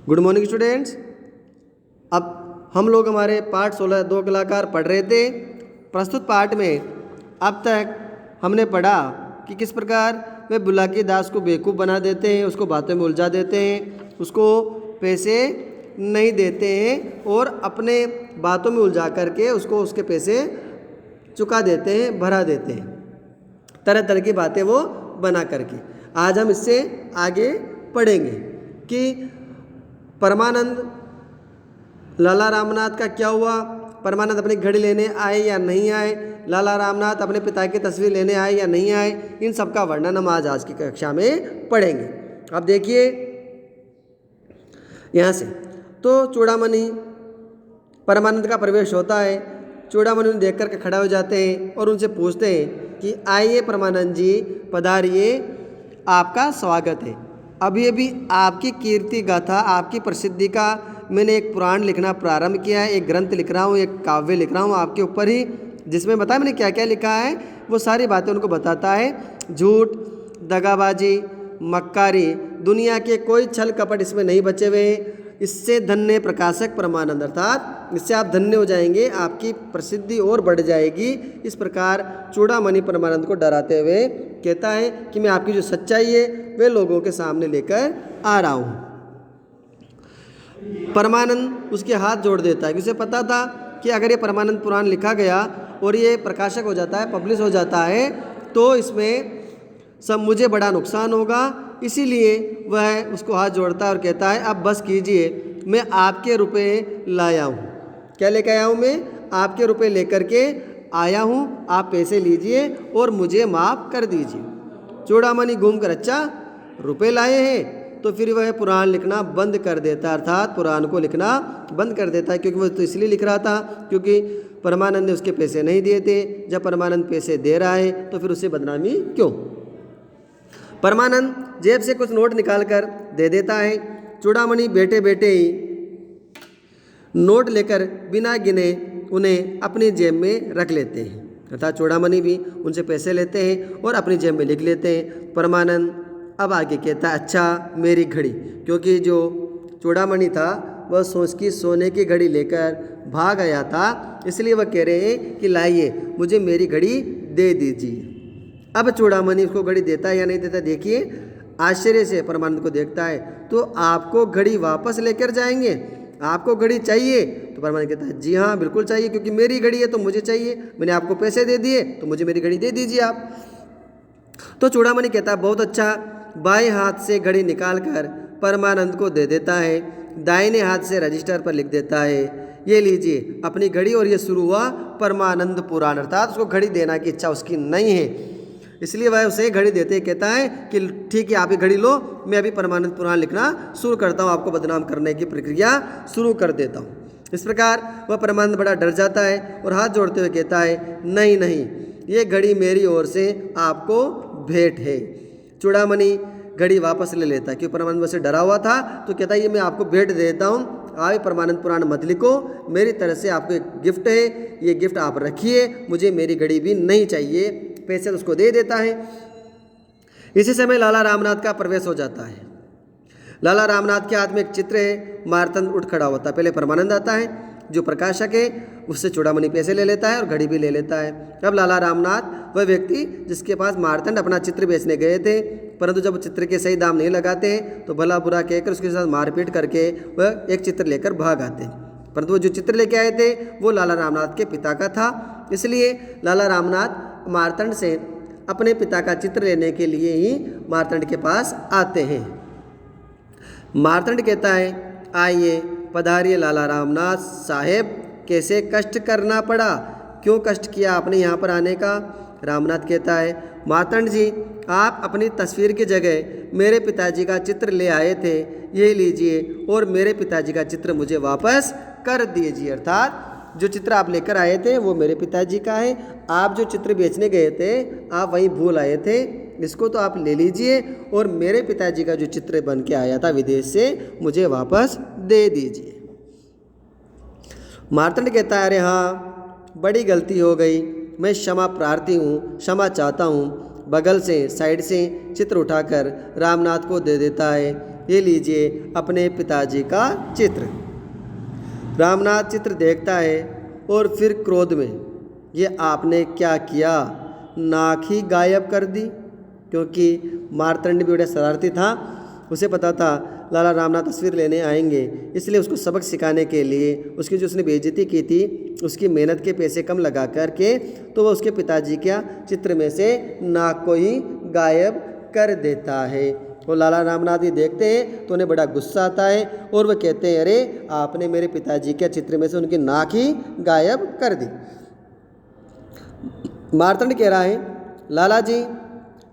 Good morning students. अब हम लोग हमारे पाठ 16 दो कलाकार पढ़ रहे थे। प्रस्तुत पाठ में अब तक हमने पढ़ा कि किस प्रकार वे बुलाकी दास को बेवकूफ़ बना देते हैं, उसको बातों में उलझा देते हैं, उसको पैसे नहीं देते हैं और अपने बातों में उलझा करके उसको उसके पैसे चुका देते हैं, भरा देते हैं, तरह तरह की बातें वो बना करके। आज हम इससे आगे पढ़ेंगे कि परमानंद लाला रामनाथ का क्या हुआ, परमानंद अपनी घड़ी लेने आए या नहीं आए, लाला रामनाथ अपने पिता की तस्वीर लेने आए या नहीं आए, इन सब का वर्णन हम आज की कक्षा में पढ़ेंगे। अब देखिए यहाँ से तो चूड़ामणि परमानंद का प्रवेश होता है। चूड़ामणि उन्हें देख कर खड़ा हो जाते हैं और उनसे पूछते हैं कि आइए परमानंद जी, पधारिए, आपका स्वागत है। अभी अभी आपकी कीर्ति गाथा, आपकी प्रसिद्धि का मैंने एक पुराण लिखना प्रारंभ किया है, एक ग्रंथ लिख रहा हूँ, एक काव्य लिख रहा हूँ आपके ऊपर ही, जिसमें बताया मैंने क्या क्या लिखा है, वो सारी बातें उनको बताता है। झूठ, दगाबाजी, मक्कारी, दुनिया के कोई छल कपट इसमें नहीं बचे हुए हैं। इससे धन्य प्रकाशक परमानंद, अर्थात इससे आप धन्य हो जाएंगे, आपकी प्रसिद्धि और बढ़ जाएगी। इस प्रकार चूड़ामणि परमानंद को डराते हुए कहता है कि मैं आपकी जो सच्चाई है वे लोगों के सामने लेकर आ रहा हूँ। परमानंद उसके हाथ जोड़ देता है, उसे पता था कि अगर ये परमानंद पुराण लिखा गया और ये प्रकाशक हो जाता है, पब्लिश हो जाता है, तो इसमें सब मुझे बड़ा नुकसान होगा। इसीलिए वह उसको हाथ जोड़ता है और कहता है अब बस कीजिए, मैं आपके रुपए लाया हूँ। क्या लेकर आया हूँ? मैं आपके रुपए लेकर के आया हूँ, आप पैसे लीजिए और मुझे माफ़ कर दीजिए। चूड़ामणि घूम कर अच्छा रुपए लाए हैं, तो फिर वह पुराण लिखना बंद कर देता है, अर्थात पुराण को लिखना बंद कर देता है, क्योंकि वह तो इसलिए लिख रहा था क्योंकि परमानंद ने उसके पैसे नहीं दिए थे। जब परमानंद पैसे दे रहा है तो फिर उसे बदनामी क्यों? परमानंद जेब से कुछ नोट निकाल कर दे देता है। चूड़ामणि बैठे बैठे ही नोट लेकर बिना गिने उन्हें अपनी जेब में रख लेते हैं, अर्थात चूड़ामणि भी उनसे पैसे लेते हैं और अपनी जेब में लिख लेते हैं। परमानंद अब आगे कहता है अच्छा मेरी घड़ी, क्योंकि जो चूड़ामणि था वह सोने की घड़ी लेकर भाग आया था, इसलिए वह कह रहे हैं कि लाइए मुझे मेरी घड़ी दे दीजिए। अब चूड़ामणि उसको घड़ी देता है या नहीं देता, देखिए आश्चर्य से परमानंद को देखता है। तो आपको घड़ी वापस लेकर जाएंगे? आपको घड़ी चाहिए? तो परमानंद कहता है जी हाँ बिल्कुल चाहिए, क्योंकि मेरी घड़ी है तो मुझे चाहिए, मैंने आपको पैसे दे दिए तो मुझे मेरी घड़ी दे दीजिए आप। तो चूड़ामणि कहता है बहुत अच्छा। बाएं हाथ से घड़ी निकाल कर परमानंद को दे देता है, दाहिने हाथ से रजिस्टर पर लिख देता है ये लीजिए अपनी घड़ी। और ये शुरू हुआ परमानंद पुराण, अर्थात उसको घड़ी देना की इच्छा उसकी नहीं है, इसलिए वह उसे घड़ी देते कहता है कि ठीक है आप ये घड़ी लो, मैं अभी परमानंद पुराण लिखना शुरू करता हूँ, आपको बदनाम करने की प्रक्रिया शुरू कर देता हूँ। इस प्रकार वह परमानंद बड़ा डर जाता है और हाथ जोड़ते हुए कहता है नहीं नहीं, ये घड़ी मेरी ओर से आपको भेंट है। चूड़ामणि घड़ी वापस ले लेता है, क्योंकि परमानंद से डरा हुआ था, तो कहता है ये मैं आपको भेंट देता हूँ, आप परमानंद पुराण मत लिखो, मेरी तरफ से आपको एक गिफ्ट है, ये गिफ्ट आप रखिए, मुझे मेरी घड़ी भी नहीं चाहिए। पैसे तो उसको दे देता है। इसी समय लाला रामनाथ का प्रवेश हो जाता है। लाला रामनाथ के हाथ में एक चित्र है, मार्तंड उठ खड़ा होता है। पहले परमानंद आता है जो प्रकाशक है, उससे चूड़ामणि पैसे ले लेता है और घड़ी भी ले लेता है। अब लाला रामनाथ वह व्यक्ति जिसके पास मार्तंड अपना चित्र बेचने गए थे, परंतु जब चित्र के सही दाम नहीं लगाते हैं तो भला बुरा कहकर उसके साथ मारपीट करके वह एक चित्र लेकर भाग आते हैं। परंतु वो जो चित्र लेके आए थे वो लाला रामनाथ के पिता का था, इसलिए लाला रामनाथ मार्तंड से अपने पिता का चित्र लेने के लिए ही मार्तंड के पास आते हैं। मार्तंड कहता है आइए पधारिए लाला रामनाथ साहेब, कैसे कष्ट करना पड़ा, क्यों कष्ट किया आपने यहाँ पर आने का? रामनाथ कहता है मार्तंड जी आप अपनी तस्वीर की जगह मेरे पिताजी का चित्र ले आए थे, ये लीजिए और मेरे पिताजी का चित्र मुझे वापस कर दीजिए। अर्थात जो चित्र आप लेकर आए थे वो मेरे पिताजी का है, आप जो चित्र बेचने गए थे आप वहीं भूल आए थे, इसको तो आप ले लीजिए और मेरे पिताजी का जो चित्र बन के आया था विदेश से मुझे वापस दे दीजिए। मार्तंड कहता है अरे हाँ बड़ी गलती हो गई, मैं क्षमा प्रार्थी हूँ, क्षमा चाहता हूँ। बगल से साइड से चित्र उठाकर रामनाथ को दे देता है। ये लीजिए अपने पिताजी का चित्र। रामनाथ चित्र देखता है और फिर क्रोध में, ये आपने क्या किया, नाक ही गायब कर दी। क्योंकि मार्तंड भी बड़ा शरारती था, उसे पता था लाला रामनाथ तस्वीर लेने आएंगे, इसलिए उसको सबक सिखाने के लिए उसकी जो उसने बेइज्जती की थी उसकी मेहनत के पैसे कम लगा करके तो वह उसके पिताजी के चित्र में से नाक को ही गायब कर देता है। वो लाला रामनाथ ये देखते हैं तो उन्हें बड़ा गुस्सा आता है और वह कहते हैं, अरे आपने मेरे पिताजी के चित्र में से उनकी नाक ही गायब कर दी। मार्तंड कह रहा है, लाला जी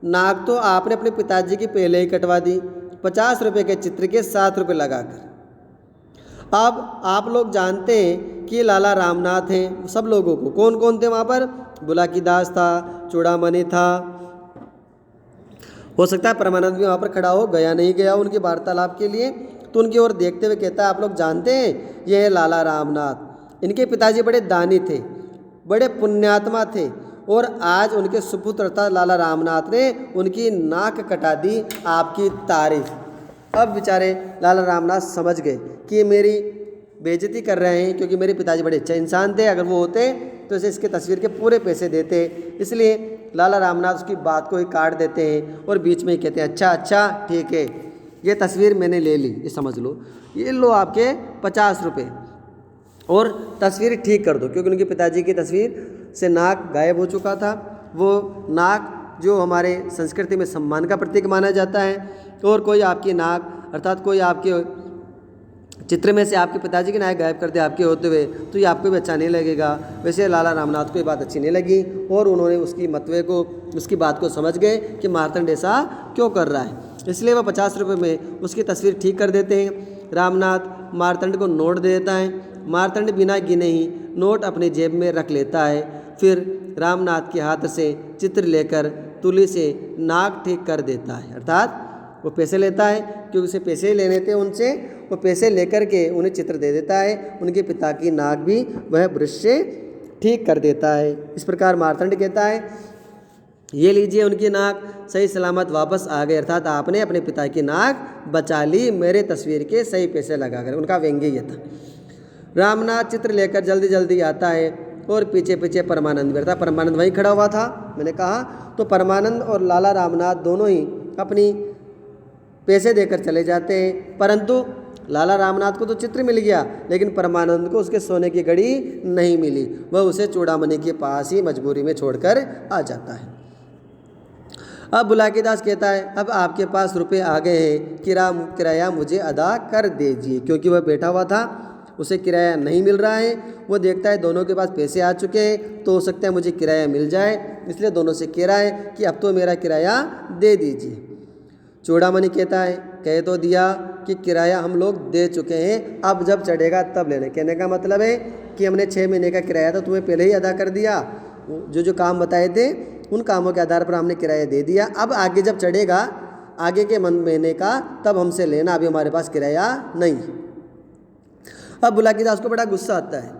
नाक तो आपने अपने पिताजी की पहले ही कटवा दी, 50 रुपये के चित्र के 7 रुपये लगाकर। अब आप लोग जानते हैं कि लाला रामनाथ हैं, सब लोगों को कौन कौन थे वहाँ पर, बुलाकीदास था, चूड़ामणि था, हो सकता है परमानंद भी वहाँ पर खड़ा हो, गया नहीं गया उनके वार्तालाप के लिए, तो उनकी ओर देखते हुए कहता है, आप लोग जानते हैं ये है लाला रामनाथ, इनके पिताजी बड़े दानी थे, बड़े पुण्यात्मा थे और आज उनके सुपुत्र था लाला रामनाथ ने उनकी नाक कटा दी आपकी तारीफ। अब बेचारे लाला रामनाथ समझ गए कि ये मेरी बेइज्जती कर रहे हैं, क्योंकि मेरे पिताजी बड़े अच्छे इंसान थे, अगर वो होते तो इसे इसके तस्वीर के पूरे पैसे देते। इसलिए लाला रामनाथ उसकी बात को ही काट देते हैं और बीच में ही कहते हैं, अच्छा ठीक है, ये तस्वीर मैंने ले ली, ये समझ लो, ये लो आपके 50 रुपये और तस्वीर ठीक कर दो। क्योंकि उनके पिताजी की तस्वीर से नाक गायब हो चुका था। वो नाक जो हमारे संस्कृति में सम्मान का प्रतीक माना जाता है, और कोई आपकी नाक अर्थात कोई आपके चित्र में से आपके पिताजी की नाक गायब कर दे आपके होते हुए, तो ये आपको भी अच्छा नहीं लगेगा। वैसे लाला रामनाथ को ये बात अच्छी नहीं लगी और उन्होंने उसकी मतवे को, उसकी बात को समझ गए कि मार्तंड ऐसा क्यों कर रहा है, इसलिए वह 50 रुपये में उसकी तस्वीर ठीक कर देते हैं। रामनाथ मार्तंड को नोट दे देता है, मार्तंड बिना गिने ही नोट अपनी जेब में रख लेता है। फिर रामनाथ के हाथ से चित्र लेकर तुली से नाक ठीक कर देता है, अर्थात वो पैसे लेता है, क्योंकि उसे पैसे ही लेने थे उनसे, वो पैसे लेकर के उन्हें चित्र दे देता है। उनके पिता की नाक भी वह ब्रश से ठीक कर देता है। इस प्रकार मार्तंड कहता है, ये लीजिए उनकी नाक सही सलामत वापस आ गई, अर्थात आपने अपने पिता की नाक बचा ली मेरे तस्वीर के सही पैसे लगाकर। उनका व्यंग्य ये था। रामनाथ चित्र लेकर जल्दी जल्दी आता है और पीछे पीछे परमानंद बैठा। परमानंद वहीं खड़ा हुआ था, मैंने कहा, तो परमानंद और लाला रामनाथ दोनों ही अपनी पैसे देकर चले जाते हैं, परंतु लाला रामनाथ को तो चित्र मिल गया, लेकिन परमानंद को उसके सोने की घड़ी नहीं मिली। वह उसे चूड़ामणि के पास ही मजबूरी में छोड़कर आ जाता है। अब बुलाकीदास कहता है, अब आपके पास रुपए आ गए हैं, किराया मुझे अदा कर दीजिए। क्योंकि वह बैठा हुआ था, उसे किराया नहीं मिल रहा है। वो देखता है दोनों के पास पैसे आ चुके हैं, तो हो सकता है मुझे किराया मिल जाए, इसलिए दोनों से कह रहा है कि अब तो मेरा किराया दे दीजिए। चूड़ामणि कहता है, कह तो दिया कि किराया हम लोग दे चुके हैं, अब जब चढ़ेगा तब लेने। कहने का मतलब है कि हमने 6 महीने का किराया तो तुम्हें पहले ही अदा कर दिया, जो काम बताए थे उन कामों के आधार पर हमने किराया दे दिया, अब आगे जब चढ़ेगा आगे के महीने का तब हमसे लेना, अभी हमारे पास किराया नहीं। अब बुलाकीदास को बड़ा गुस्सा आता है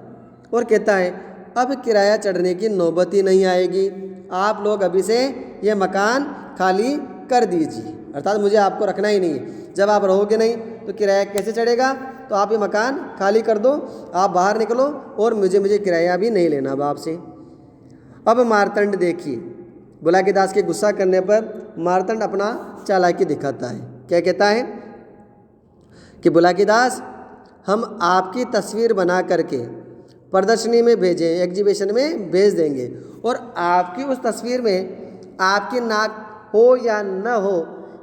और कहता है, अब किराया चढ़ने की नौबत ही नहीं आएगी, आप लोग अभी से ये मकान खाली कर दीजिए, अर्थात मुझे आपको रखना ही नहीं है। जब आप रहोगे नहीं तो किराया कैसे चढ़ेगा, तो आप ये मकान खाली कर दो, आप बाहर निकलो और मुझे किराया भी नहीं लेना अब आपसे। अब मार्तंड देखिए, बुलाकीदास के गुस्सा करने पर मार्तंड अपना चालाकी दिखाता है। क्या कहता है कि बुलाकीदास, हम आपकी तस्वीर बना करके प्रदर्शनी में भेजें, एग्जीबिशन में भेज देंगे, और आपकी उस तस्वीर में आपकी नाक हो या न हो,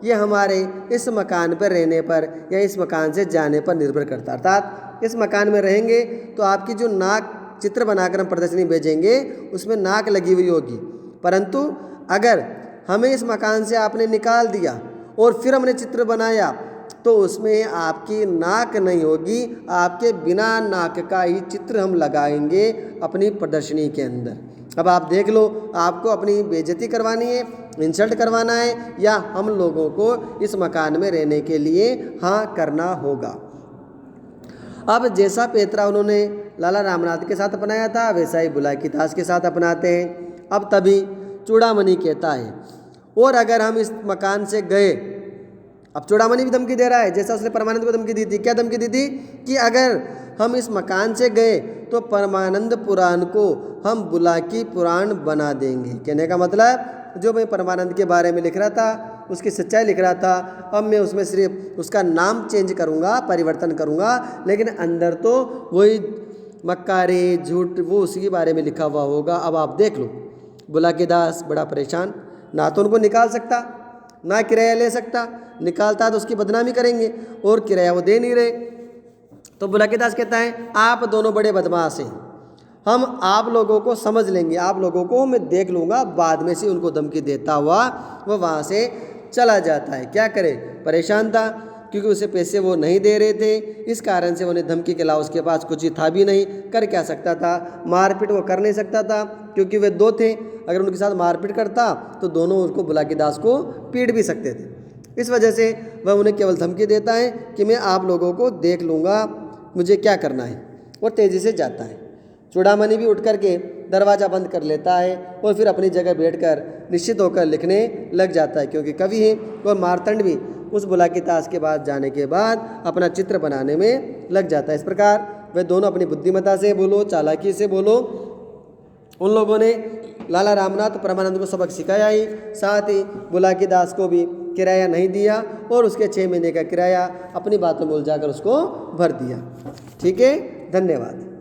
ये हमारे इस मकान पर रहने पर या इस मकान से जाने पर निर्भर करता है। अर्थात इस मकान में रहेंगे तो आपकी जो नाक चित्र बनाकर हम प्रदर्शनी भेजेंगे उसमें नाक लगी हुई होगी, परंतु अगर हमें इस मकान से आपने निकाल दिया और फिर हमने चित्र बनाया तो उसमें आपकी नाक नहीं होगी, आपके बिना नाक का ही चित्र हम लगाएंगे अपनी प्रदर्शनी के अंदर। अब आप देख लो, आपको अपनी बेइज्जती करवानी है, इंसल्ट करवाना है, या हम लोगों को इस मकान में रहने के लिए हाँ करना होगा। अब जैसा पैतरा उन्होंने लाला रामनाथ के साथ अपनाया था, वैसा ही बुलाकीदास के साथ अपनाते हैं। अब तभी चूड़ामणि कहता है, और अगर हम इस मकान से गए अब चूड़ामणि भी धमकी दे रहा है जैसा उसने परमानंद को धमकी दी थी। क्या धमकी दी थी कि अगर हम इस मकान से गए तो परमानंद पुराण को हम बुलाकी पुराण बना देंगे। कहने का मतलब जो मैं परमानंद के बारे में लिख रहा था, उसकी सच्चाई लिख रहा था, अब मैं उसमें सिर्फ उसका नाम चेंज करूँगा, परिवर्तन करूँगा, लेकिन अंदर तो वही मक्कारी झूठ वो उसी के बारे में लिखा हुआ होगा। अब आप देख लो, बुलाकी दास बड़ा परेशान, ना तो उनको निकाल सकता, ना किराया ले सकता, निकालता तो उसकी बदनामी करेंगे और किराया वो दे नहीं रहे। तो बुलाकी दास कहता है आप दोनों बड़े बदमाश हैं, हम आप लोगों को समझ लेंगे, आप लोगों को मैं देख लूँगा। बाद में से उनको धमकी देता हुआ वो वहाँ से चला जाता है। क्या करे, परेशान था क्योंकि उसे पैसे वो नहीं दे रहे थे, इस कारण से उन्हें धमकी के अलावा उसके पास कुछ ही था भी नहीं। कर क्या सकता था, मारपीट वो कर नहीं सकता था क्योंकि वे दो थे, अगर उनके साथ मारपीट करता तो दोनों उसको बुलाकी दास को पीट भी सकते थे। इस वजह से वह उन्हें केवल धमकी देता है कि मैं आप लोगों को देख लूँगा, मुझे क्या करना है, और तेज़ी से जाता है। चूड़ामणि भी उठ करके दरवाज़ा बंद कर लेता है और फिर अपनी जगह बैठकर निश्चित होकर लिखने लग जाता है, क्योंकि कवि है। और मार्तंड भी उस बुलाकी दास के पास जाने के बाद अपना चित्र बनाने में लग जाता है। इस प्रकार वे दोनों अपनी बुद्धिमत्ता से बोलो, चालाकी से बोलो, उन लोगों ने लाला रामनाथ परमानंद को सबक सिखाया ही, साथ ही बुलाकी दास को भी किराया नहीं दिया और उसके 6 महीने का किराया अपनी बातों में उलझाकर उसको भर दिया। ठीक है, धन्यवाद।